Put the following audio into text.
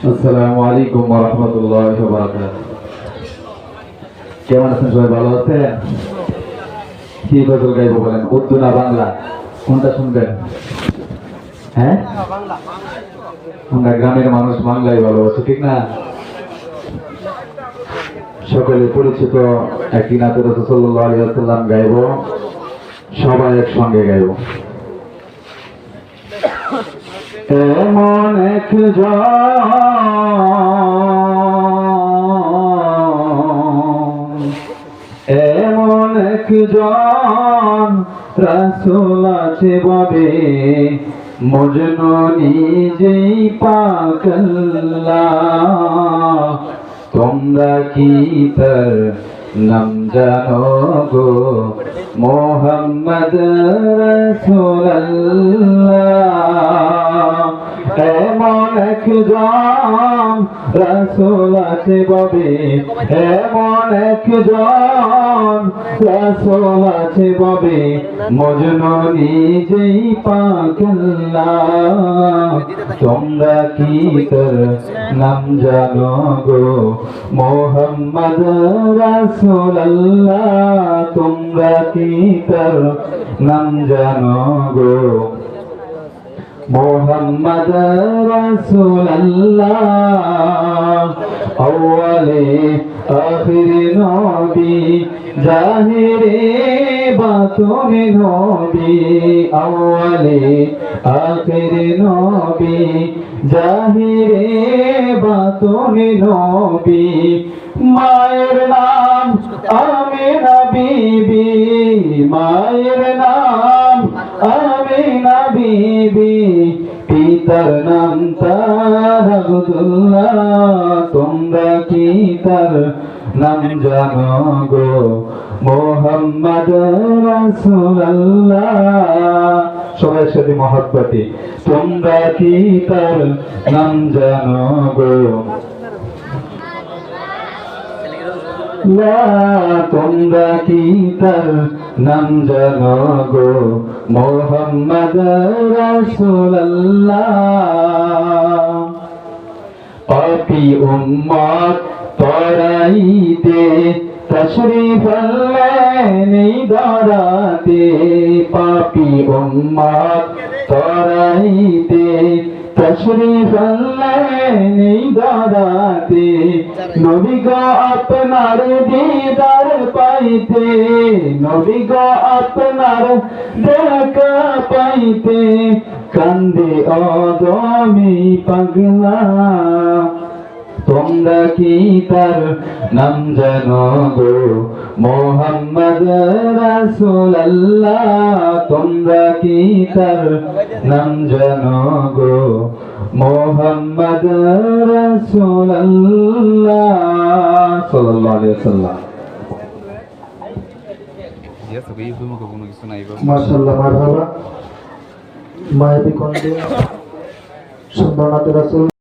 আসসালামু আলাইকুম ওয়া রাহমাতুল্লাহি ওয়া বারাকাতুহু। কেমন আছেন সবাই? ভালো আছেন? কি গজল গাইবো বলেন, উর্দু না বাংলা, কোনটা শুনবেন? হ্যাঁ, আমরা গ্রামের মানুষ বাংলাই ভালোবাসি, ঠিক না? সকলে পরিচিত একটি নাতে রাসূল সাল্লাল্লাহু আলাইহি ওয়াসাল্লাম গাইবো, সবাই একসঙ্গে গাইবো। এমন একজন এমন একজন রাসূল আছে ববে, মজনু নিজেই পাক আল্লাহ। তোমরা কি তার নাম জানো গো? মুহাম্মদ রাসূলুল্লাহ। এমন একজন রাসূল আছে ববে, এমন একজন রাসূল আছে ববে, মজনু নিজেই পাক আল্লাহ। তোমরা কি তার নাম জানো গো? মুহাম্মদ রাসূলুল্লাহ। তোমরা কি তার নাম জানো গো? মুহাম্মদ রাসূলুল্লাহ। আউয়ালে আখিরে নবী, জাহিরে বাতুনে নবী। আউয়ালে আখিরে নবী, জাহিরে বাতুনে নবী। মায়ের নাম আমিনা বিবি, মায়ের নাম আমিনা বিবি, পিতার নাম তার আব্দুল্লাহ। তোমরা কি তার নাম জানো গো? মুহাম্মদ রাসূলুল্লাহ। সবাই সাথে মহব্বতে, তোমরা কি তার নাম জানো গো? তোমরা কি তার নাম জানো গো? মুহাম্মদ রাসূলুল্লাহ। পাপী উম্মত তরাইতে তশরীফ আনলেন এই ধরাতে। পাপী উম্মত তরাইতে তশরীফ আনলেন এই ধরাতে। নবী গো আপনার দিদার পাইতে, নবী গো আপনার দেখা পাইতে, কান্দে অদমি পাগলা। তোমরা কি তার নাম জানো গো? মুহাম্মদ রাসূলুল্লাহ। তোমরা কি তার নাম জানো গো? মুহাম্মদ রাসূলুল্লাহ সাল্লাল্লাহু আলাইহি ওয়াসাল্লাম। মাশাআল্লাহ, মারহাবা। মায়াবী কণ্ঠে সুন্দর নাতে রাসূল।